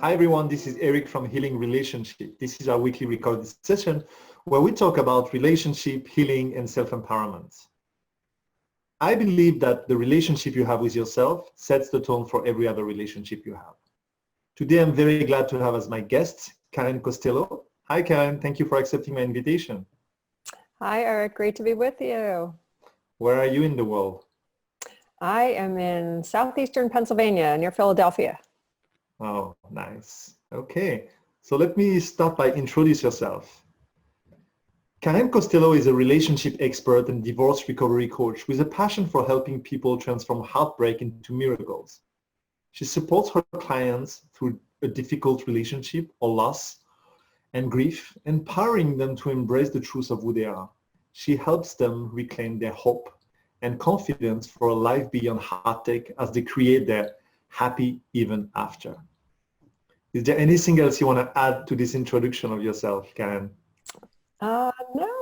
Hi everyone, this is Eric from Healing Relationship. This is our weekly recorded session where we talk about relationship, healing, and self-empowerment. I believe that the relationship you have with yourself sets the tone for every other relationship you have. Today I'm very glad to have as my guest Karen Costello. Hi Karen, thank you for accepting my invitation. Hi Eric, great to be with you. Where are you in the world? I am in southeastern Pennsylvania near Philadelphia. Oh, nice. Okay, so let me start by introduce yourself. Karen Costello is a relationship expert and divorce recovery coach with a passion for helping people transform heartbreak into miracles. She supports her clients through a difficult relationship or loss and grief, empowering them to embrace the truth of who they are. She helps them reclaim their hope and confidence for a life beyond heartache as they create their happy even after. Is there anything else you want to add to this introduction of yourself, Karen? No,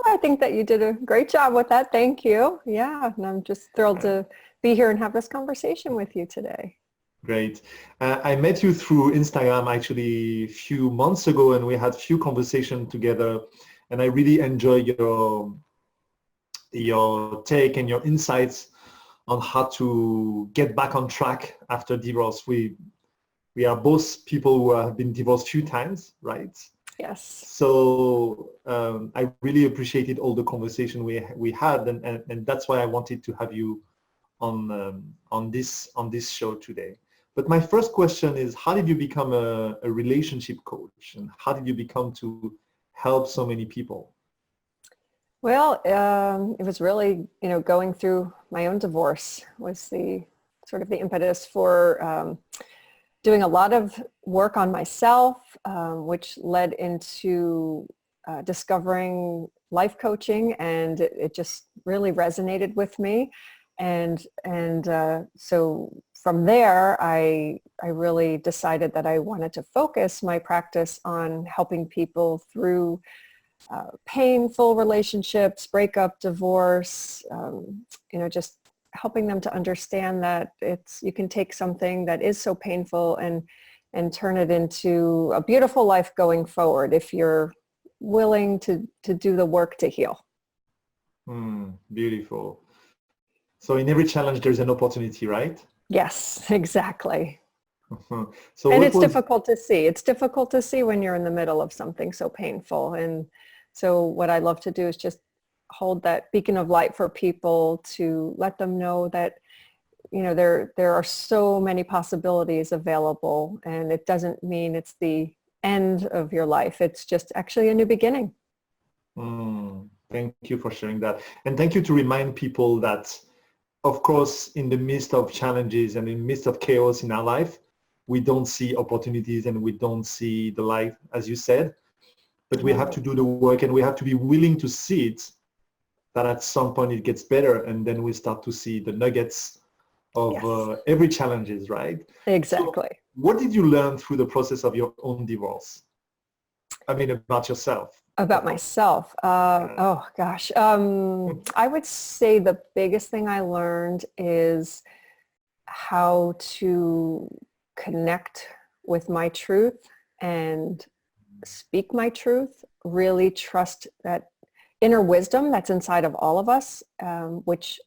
I think that you did a great job with that. Thank you. Yeah, and I'm just thrilled to be here and have this conversation with you today. Great. I met you through Instagram actually a few months ago, and we had a few conversations together, and I really enjoy your take and your insights on how to get back on track after divorce. We are both people who have been divorced a few times, right? Yes. So I really appreciated all the conversation we had, and that's why I wanted to have you on this show today. But my first question is, how did you become a relationship coach, and how did you become to help so many people? Well, it was really, going through my own divorce was the sort of the impetus for doing a lot of work on myself, which led into discovering life coaching, and it just really resonated with me. And so from there, I really decided that I wanted to focus my practice on helping people through painful relationships, breakup, divorce, just helping them to understand that you can take something that is so painful and turn it into a beautiful life going forward if you're willing to do the work to heal. Beautiful. So in every challenge, there's an opportunity, right? Yes, exactly. So and it's difficult to see. It's difficult to see when you're in the middle of something so painful. And so what I love to do is just hold that beacon of light for people to let them know that, there are so many possibilities available, and it doesn't mean it's the end of your life. It's just actually a new beginning. Thank you for sharing that. And thank you to remind people that, of course, in the midst of challenges and in the midst of chaos in our life, we don't see opportunities and we don't see the light, as you said, but we have to do the work, and we have to be willing to see it, that at some point it gets better, and then we start to see the nuggets of every challenges, right? Exactly. So what did you learn through the process of your own divorce? I mean, about yourself. About myself. Oh gosh. I would say the biggest thing I learned is how to connect with my truth and speak my truth, really trust that inner wisdom that's inside of all of us, which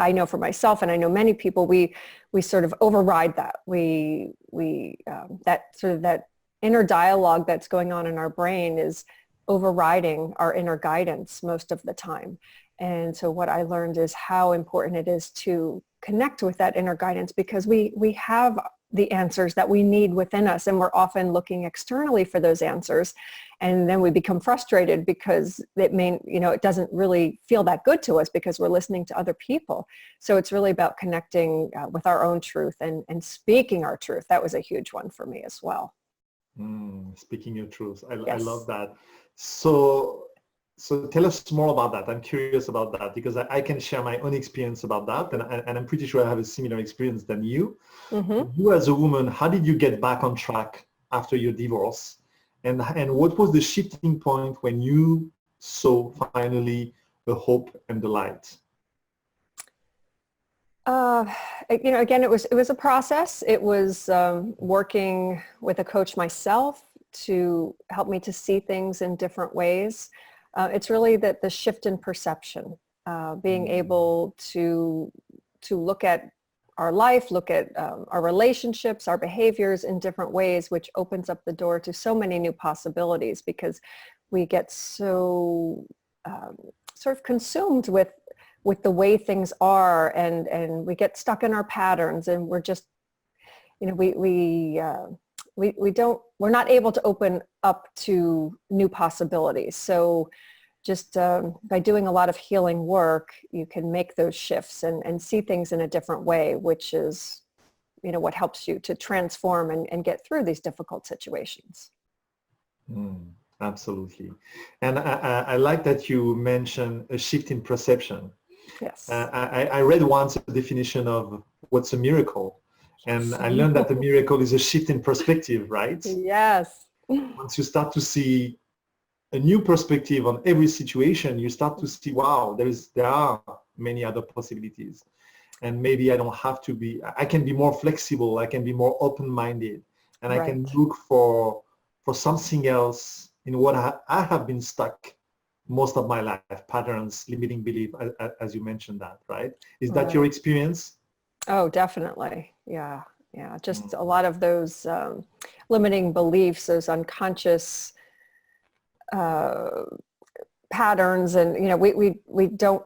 I know for myself, and I know many people, we sort of override that. That sort of that inner dialogue that's going on in our brain is overriding our inner guidance most of the time. And so what I learned is how important it is to connect with that inner guidance, because we have the answers that we need within us, and we're often looking externally for those answers. And then we become frustrated because it doesn't really feel that good to us because we're listening to other people. So it's really about connecting with our own truth and speaking our truth. That was a huge one for me as well. Speaking your truth. Yes. I love that. So tell us more about that. I'm curious about that, because I can share my own experience about that. And I'm pretty sure I have a similar experience than you. Mm-hmm. You as a woman, how did you get back on track after your divorce? And what was the shifting point when you saw finally the hope and the light? Uh, again, it was a process. It was working with a coach myself to help me to see things in different ways. It's really that the shift in perception, being able to look at our life, look at our relationships, our behaviors in different ways, which opens up the door to so many new possibilities, because we get so sort of consumed with the way things are, and we get stuck in our patterns, and we're just, we're not able to open up to new possibilities. So just by doing a lot of healing work, you can make those shifts and see things in a different way, which is, what helps you to transform and get through these difficult situations. Absolutely. And I like that you mentioned a shift in perception. Yes. I read once a definition of what's a miracle. And I learned that the miracle is a shift in perspective, right? Yes. Once you start to see a new perspective on every situation, you start to see, wow, there are many other possibilities. And maybe I can be more flexible, I can be more open-minded, and I can look for something else in what I have been stuck most of my life, patterns, limiting belief, as you mentioned that, right? Is that your experience? Oh, definitely. Yeah. Yeah. Just a lot of those limiting beliefs, those unconscious patterns, and we don't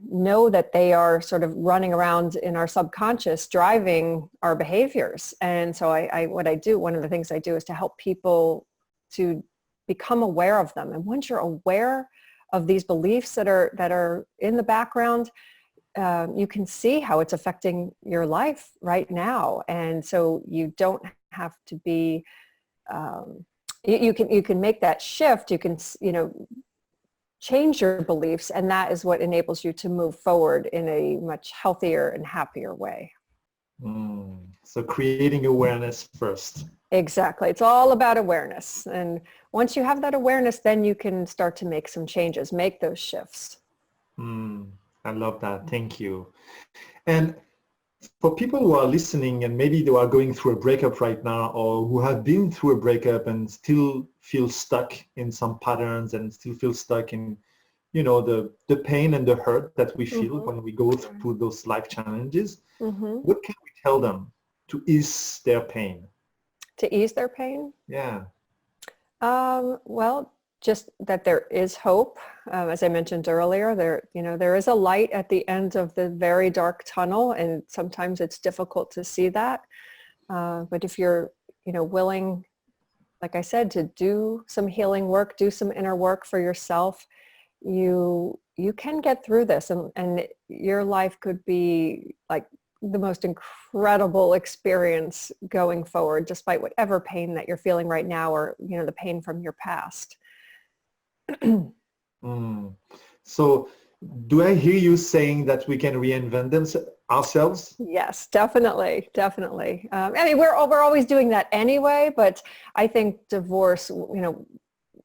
know that they are sort of running around in our subconscious, driving our behaviors. And so one of the things I do is to help people to become aware of them. And once you're aware of these beliefs that are in the background, you can see how it's affecting your life right now. And so you don't have to be, you can make that shift. You can, change your beliefs, and that is what enables you to move forward in a much healthier and happier way. So creating awareness first. Exactly. It's all about awareness. And once you have that awareness, then you can start to make some changes, make those shifts. I love that. Thank you. And for people who are listening and maybe they are going through a breakup right now, or who have been through a breakup and still feel stuck in some patterns and still feel stuck in, the pain and the hurt that we feel when we go through those life challenges, what can we tell them to ease their pain? To ease their pain? Yeah. Well, just that there is hope. As I mentioned earlier, there is a light at the end of the very dark tunnel, and sometimes it's difficult to see that. But if you're, willing, like I said, to do some healing work, do some inner work for yourself, you can get through this, and your life could be like the most incredible experience going forward, despite whatever pain that you're feeling right now, or, the pain from your past. So do I hear you saying that we can reinvent ourselves? Yes, definitely. Definitely. I mean, we're always doing that anyway, but I think divorce,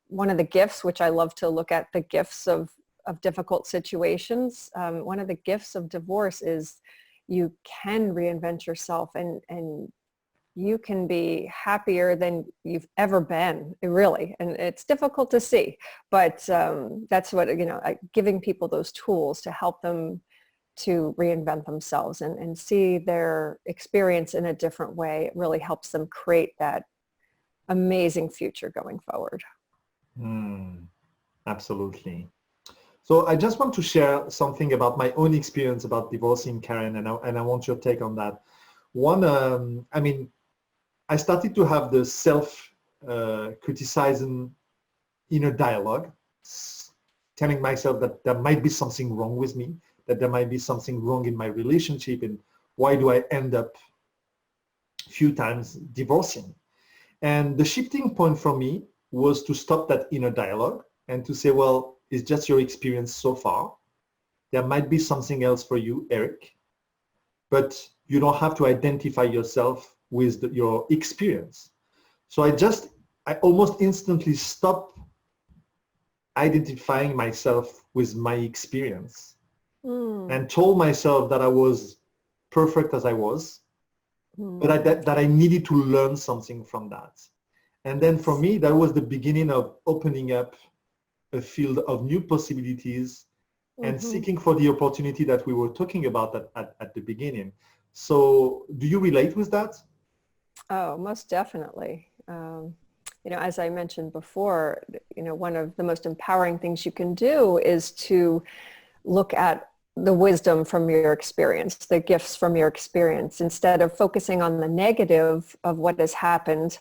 one of the gifts, which I love to look at the gifts of difficult situations. One of the gifts of divorce is you can reinvent yourself, and you can be happier than you've ever been, really. And it's difficult to see, but that's what, giving people those tools to help them to reinvent themselves and see their experience in a different way. It really helps them create that amazing future going forward. Absolutely. So I just want to share something about my own experience about divorcing, Karen, and I want your take on that. One, I started to have the self-criticizing inner dialogue, telling myself that there might be something wrong with me, that there might be something wrong in my relationship, and why do I end up a few times divorcing? And the shifting point for me was to stop that inner dialogue and to say, well, it's just your experience so far. There might be something else for you, Eric, but you don't have to identify yourself with your experience. So I almost instantly stopped identifying myself with my experience and told myself that I was perfect as I was, but Mm. that I needed to learn something from that. And then for me, that was the beginning of opening up a field of new possibilities and Mm-hmm. seeking for the opportunity that we were talking about at the beginning. So do you relate with that? Oh, most definitely. As I mentioned before, one of the most empowering things you can do is to look at the wisdom from your experience, the gifts from your experience, instead of focusing on the negative of what has happened.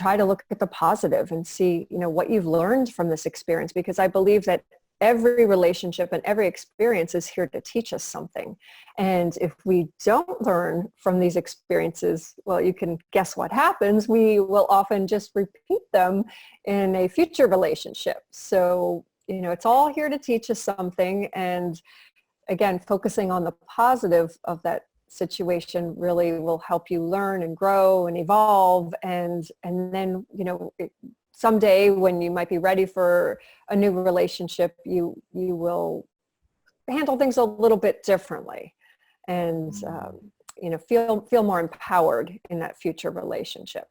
Try to look at the positive and see, what you've learned from this experience, because I believe that every relationship and every experience is here to teach us something. And if we don't learn from these experiences, well, you can guess what happens. We will often just repeat them in a future relationship. So, it's all here to teach us something. And again, focusing on the positive of that situation really will help you learn and grow and evolve. And then, someday when you might be ready for a new relationship, you will handle things a little bit differently and, feel more empowered in that future relationship.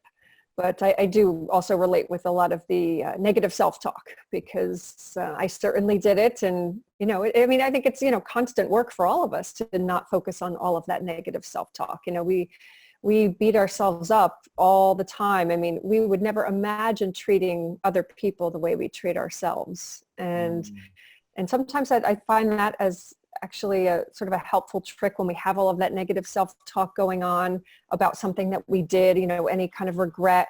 But I do also relate with a lot of the negative self-talk, because I certainly did it. And, I think it's, constant work for all of us to not focus on all of that negative self-talk. We beat ourselves up all the time. We would never imagine treating other people the way we treat ourselves. And sometimes I find that as actually a sort of a helpful trick when we have all of that negative self-talk going on about something that we did, any kind of regret.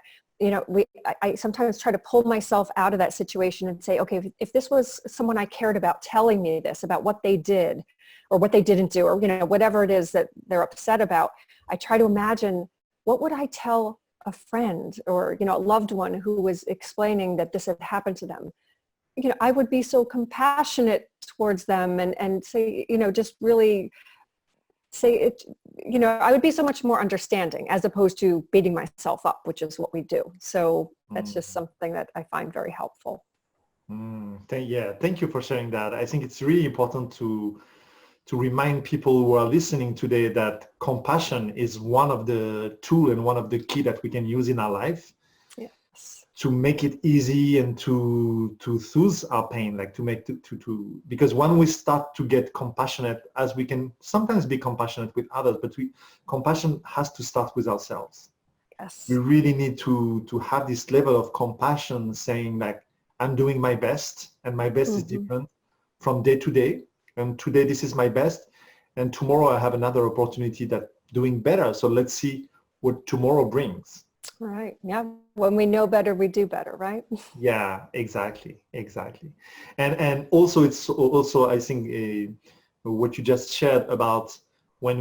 I sometimes try to pull myself out of that situation and say, okay, if this was someone I cared about telling me this about what they did or what they didn't do, or, whatever it is that they're upset about, I try to imagine, what would I tell a friend or, a loved one who was explaining that this had happened to them? I would be so compassionate towards them and say, just really say it, I would be so much more understanding as opposed to beating myself up, which is what we do. So that's just something that I find very helpful. Thank you for sharing that. I think it's really important to remind people who are listening today that compassion is one of the tools and one of the key that we can use in our life. Yes. To make it easy and to soothe our pain, like because when we start to get compassionate, as we can sometimes be compassionate with others, but compassion has to start with ourselves. We Yes. really need to have this level of compassion, saying like, I'm doing my best, and my best is Mm-hmm. different from day to day. And today this is my best, and tomorrow I have another opportunity that doing better. So let's see what tomorrow brings. Right. Yeah. When we know better, we do better, right? Yeah, exactly. And also it's also, I think, what you just shared about when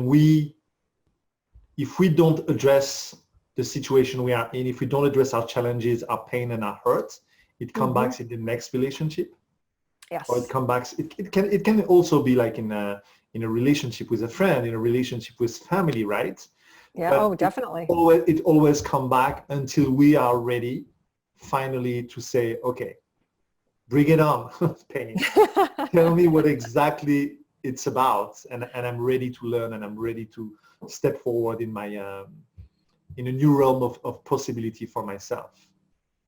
if we don't address the situation we are in, if we don't address our challenges, our pain and our hurt, it comes Mm-hmm. back in the next relationship, or it Yes. comes back, it can also be like in a relationship with a friend, in a relationship with family, right? Yeah. But Oh, definitely. it always come back until we are ready finally to say, okay, bring it on, pain. Tell me what exactly it's about, and I'm ready to learn, and I'm ready to step forward in my in a new realm of possibility for myself.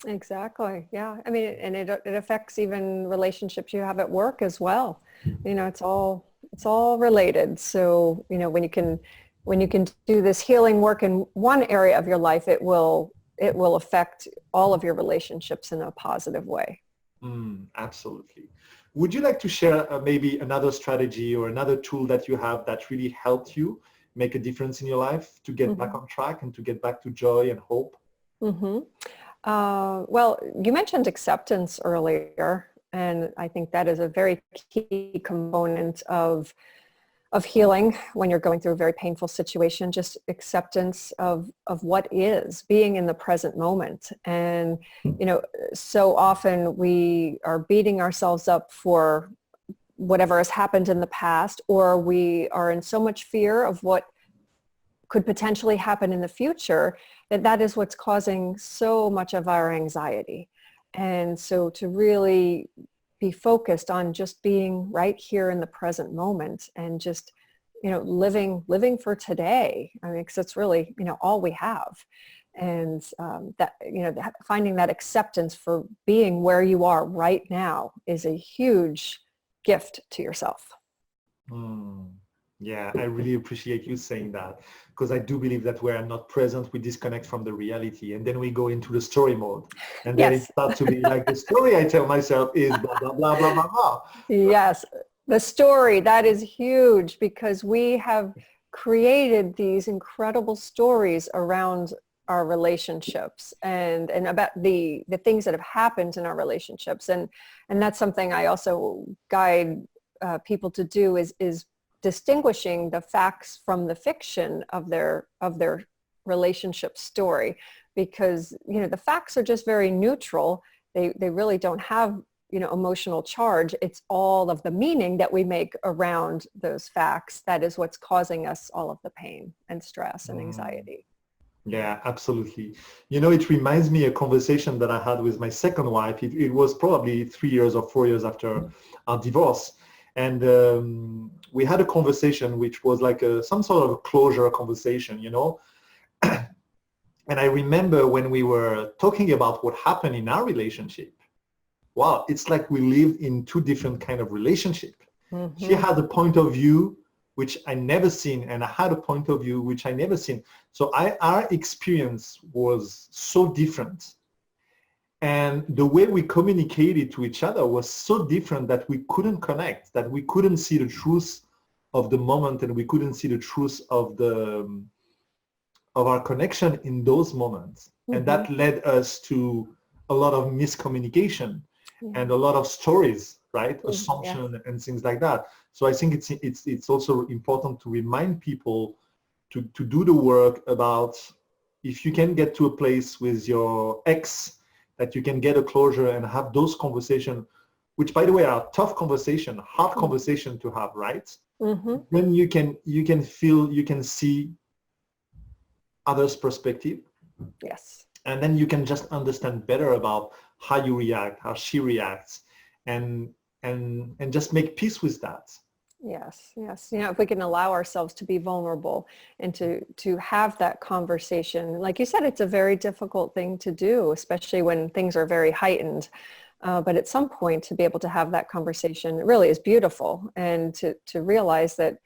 Exactly. Yeah. And it affects even relationships you have at work as well. It's all related. So, when you can do this healing work in one area of your life, it will affect all of your relationships in a positive way. Absolutely. Would you like to share maybe another strategy or another tool that you have that really helped you make a difference in your life to get back Mm-hmm. on track and to get back to joy and hope? Mm-hmm. Well, you mentioned acceptance earlier, and I think that is a very key component of healing when you're going through a very painful situation. Just acceptance of what is, being in the present moment. And, so often we are beating ourselves up for whatever has happened in the past, or we are in so much fear of what could potentially happen in the future, that is what's causing so much of our anxiety. And so to really be focused on just being right here in the present moment and just living for today. I mean, because it's really, all we have. And finding that acceptance for being where you are right now is a huge gift to yourself. Yeah, I really appreciate you saying that, because I do believe that when I'm not present, we disconnect from the reality, and then we go into the story mode, and then it Yes. starts to be like the story I tell myself is blah, blah, blah, blah, blah, blah. Yes, the story, that is huge, because we have created these incredible stories around our relationships and about the things that have happened in our relationships. And that's something I also guide people to do is distinguishing the facts from the fiction of their relationship story, because the facts are just very neutral. They really don't have emotional charge. It's all of the meaning that we make around those facts that is what's causing us all of the pain and stress and anxiety. Yeah, absolutely. It reminds me a conversation that I had with my second wife. It was probably 3 years or 4 years after our divorce. And we had a conversation which was like some sort of a closure conversation, And I remember when we were talking about what happened in our relationship, wow, it's like we lived in two different kind of relationship. Mm-hmm. She had a point of view which I never seen, and I had a point of view which I never seen. So our experience was so different. And the way we communicated to each other was so different that we couldn't connect, that we couldn't see the truth of the moment, and we couldn't see the truth of our connection in those moments. Mm-hmm. And that led us to a lot of miscommunication and a lot of stories, right? Mm-hmm. Assumption and things like that. So I think it's also important to remind people to do the work about, if you can get to a place with your ex that you can get a closure and have those conversations, which by the way are tough conversation, hard mm-hmm. conversation to have, right? Mm-hmm. Then you can see others' perspective. Yes. And then you can just understand better about how you react, how she reacts, and just make peace with that. Yes. If we can allow ourselves to be vulnerable and to have that conversation, like you said, it's a very difficult thing to do, especially when things are very heightened. But at some point, to be able to have that conversation really is beautiful, and to realize that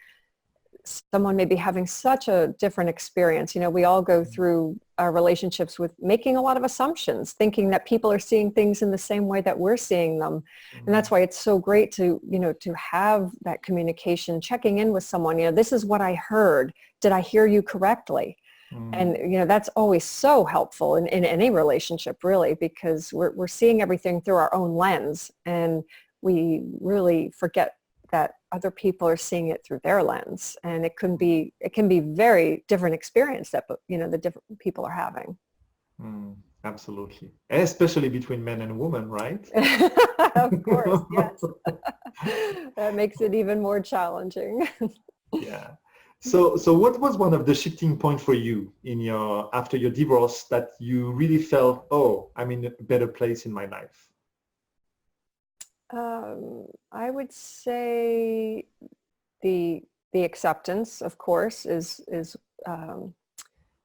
someone may be having such a different experience. We all go through our relationships with making a lot of assumptions, thinking that people are seeing things in the same way that we're seeing them. Mm-hmm. And that's why it's so great to have that communication, checking in with someone. This is what I heard. Did I hear you correctly? Mm-hmm. And, that's always so helpful in any relationship, really, because we're seeing everything through our own lens, and we really forget that other people are seeing it through their lens, and it can be very different experience that the different people are having. Absolutely, especially between men and women, right? Of course, yes. That makes it even more challenging. Yeah. So what was one of the shifting points for you after your divorce that you really felt, oh, I'm in a better place in my life? I would say the acceptance, of course, is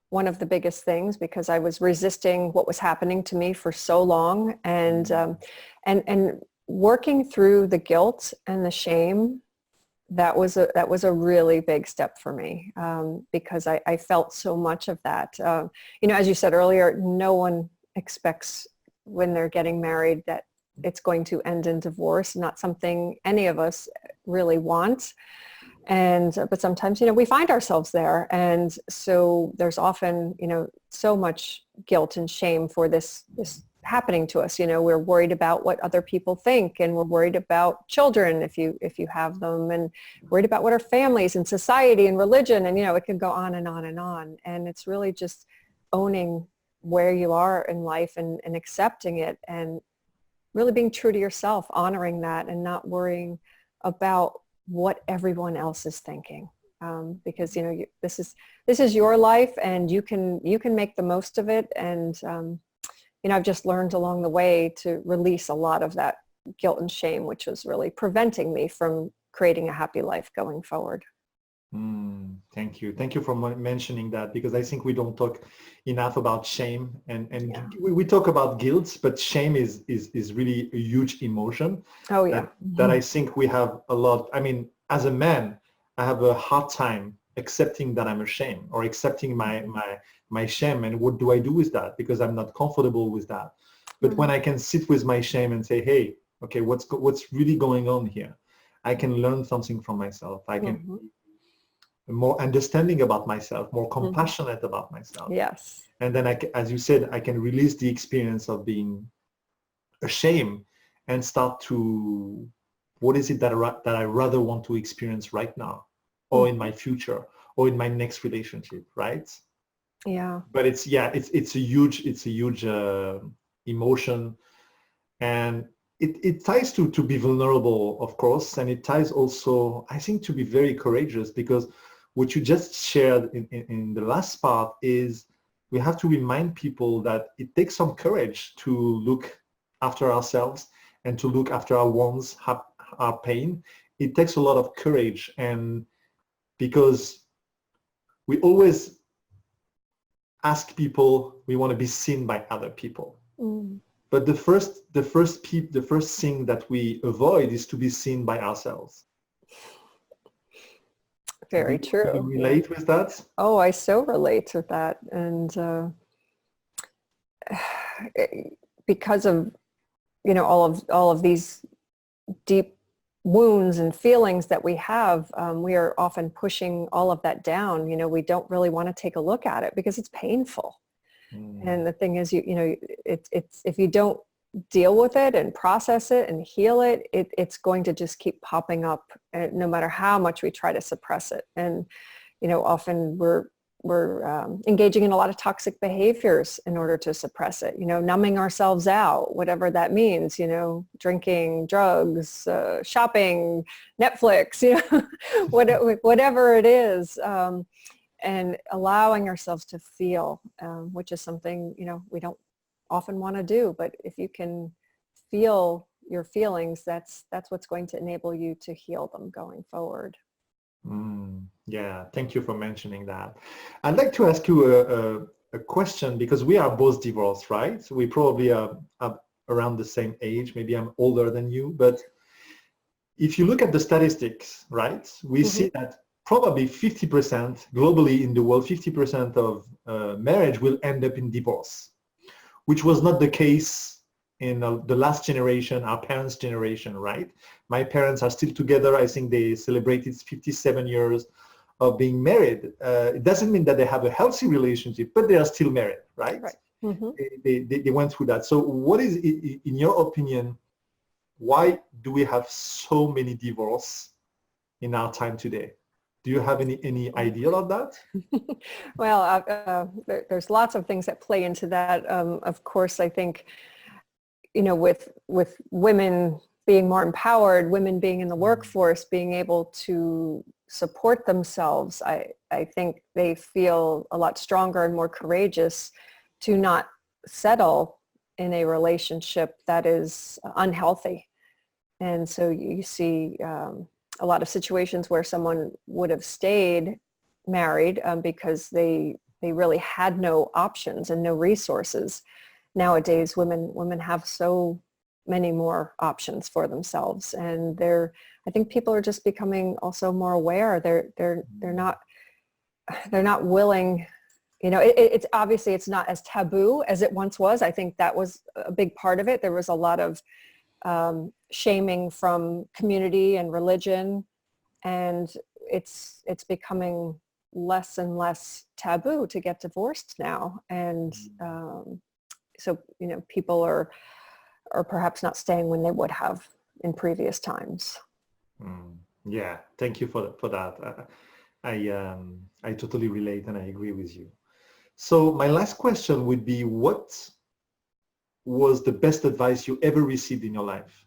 one of the biggest things, because I was resisting what was happening to me for so long, and working through the guilt and the shame. That was a really big step for me, because I felt so much of that. As you said earlier, no one expects when they're getting married that it's going to end in divorce. Not something any of us really want. But sometimes, we find ourselves there. And so there's often, so much guilt and shame for this happening to us. We're worried about what other people think, and we're worried about children if you have them, and worried about what our families and society and religion, and, it can go on and on and on. And it's really just owning where you are in life and accepting it, and really being true to yourself, honoring that, and not worrying about what everyone else is thinking, because this is your life, and you can make the most of it. And I've just learned along the way to release a lot of that guilt and shame, which was really preventing me from creating a happy life going forward. Thank you. Thank you for mentioning that, because I think we don't talk enough about shame, Yeah. and we talk about guilt, but shame is really a huge emotion Oh yeah. that I think we have a lot. I mean, as a man, I have a hard time accepting that I'm ashamed, or accepting my shame. And what do I do with that? Because I'm not comfortable with that. But when Right. I can sit with my shame and say, hey, okay, what's really going on here? I can learn something from myself. I can Mm-hmm. more understanding about myself, more Mm-hmm. compassionate about myself. Yes. And then, as you said, I can release the experience of being ashamed and start to, what is it that I rather want to experience right now, or in Mm-hmm. my future, or in my next relationship, right? Yeah. But it's a huge emotion, and it ties to be vulnerable, of course, and it ties also, I think, to be very courageous, because what you just shared in the last part is we have to remind people that it takes some courage to look after ourselves and to look after our wounds, our pain. It takes a lot of courage, and because we always ask people, we want to be seen by other people. Mm. But the first thing that we avoid is to be seen by ourselves. Do Very you true. Yeah. relate with that? Oh, I so relate to that. And because of, all of these deep wounds and feelings that we have, we are often pushing all of that down. We don't really want to take a look at it because it's painful. And Mm, the thing is, it's if you don't deal with it and process it and heal it, it's going to just keep popping up, no matter how much we try to suppress it. And often we're engaging in a lot of toxic behaviors in order to suppress it. Numbing ourselves out, whatever that means. Drinking, drugs, shopping, Netflix. Whatever it is. And allowing ourselves to feel, which is something, we don't often want to do. But if you can feel your feelings, that's what's going to enable you to heal them going forward. yeah, thank you for mentioning that. I'd like to ask you a question, because we are both divorced, right? So we probably are around the same age. Maybe I'm older than you, but if you look at the statistics, right, we Mm-hmm. see that probably 50% globally in the world, 50% of marriage will end up in divorce, which was not the case in the last generation, our parents' generation, right? My parents are still together. I think they celebrated 57 years of being married. It doesn't mean that they have a healthy relationship, but they are still married, right? Right. Mm-hmm. They went through that. So what is, in your opinion, why do we have so many divorces in our time today? Do you have any idea of that? Well, there's lots of things that play into that. Of course, I think, with women being more empowered, women being in the workforce, being able to support themselves, I think they feel a lot stronger and more courageous to not settle in a relationship that is unhealthy. And so you see a lot of situations where someone would have stayed married because they really had no options and no resources. Nowadays, women have so many more options for themselves, and I think people are just becoming also more aware. They're not willing. It's obviously it's not as taboo as it once was. I think that was a big part of it. There was a lot of shaming from community and religion, and it's becoming less and less taboo to get divorced now. And so people are perhaps not staying when they would have in previous times. Yeah, thank you for that. I totally relate and I agree with you. So my last question would be, what was the best advice you ever received in your life?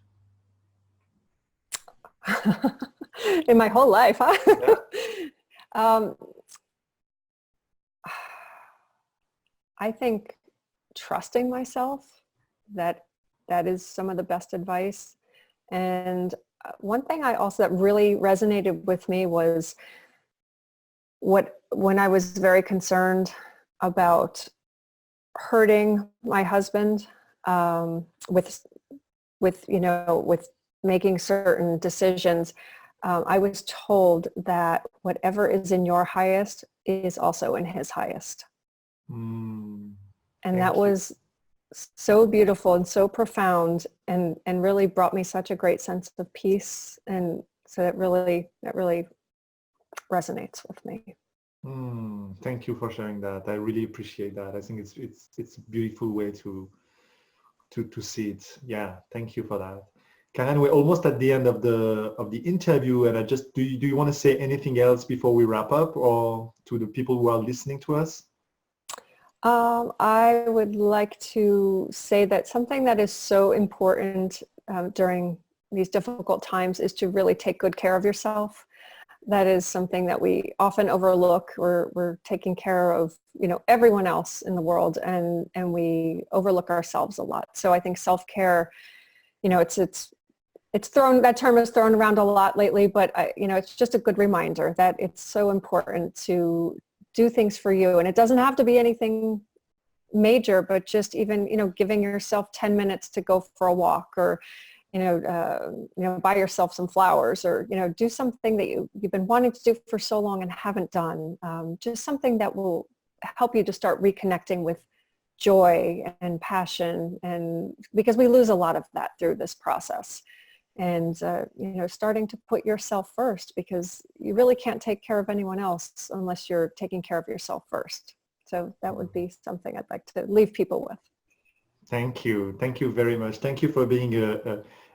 In my whole life, huh? Yeah. um, I think trusting myself, that that is some of the best advice. And one thing I also that really resonated with me was when I was very concerned about hurting my husband, with with making certain decisions, I was told that whatever is in your highest is also in his highest. Mm, And that thank you. was so beautiful and so profound, and really brought me such a great sense of peace. And so that really resonates with me. Thank you for sharing that. I really appreciate that. I think it's a beautiful way to see it. Yeah, thank you for that. Karen, we're almost at the end of the interview, and I just do you want to say anything else before we wrap up, or to the people who are listening to us? I would like to say that something that is so important during these difficult times is to really take good care of yourself. That is something that we often overlook. We're taking care of, everyone else in the world, and we overlook ourselves a lot. So I think self-care, that term is thrown around a lot lately, but it's just a good reminder that it's so important to do things for you. And it doesn't have to be anything major, but just even, giving yourself 10 minutes to go for a walk, or buy yourself some flowers, or, do something that you've been wanting to do for so long and haven't done. Just something that will help you to start reconnecting with joy and passion, and because we lose a lot of that through this process. And, starting to put yourself first, because you really can't take care of anyone else unless you're taking care of yourself first. So that would be something I'd like to leave people with. Thank you. Thank you very much. Thank you for being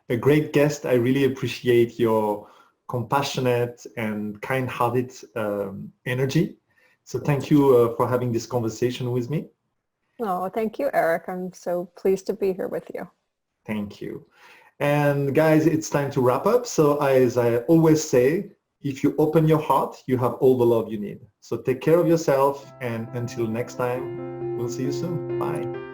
a great guest. I really appreciate your compassionate and kind-hearted energy. So thank you for having this conversation with me. Oh, thank you, Eric. I'm so pleased to be here with you. Thank you. And guys, it's time to wrap up. So as I always say, if you open your heart, you have all the love you need. So take care of yourself, and until next time, we'll see you soon. Bye.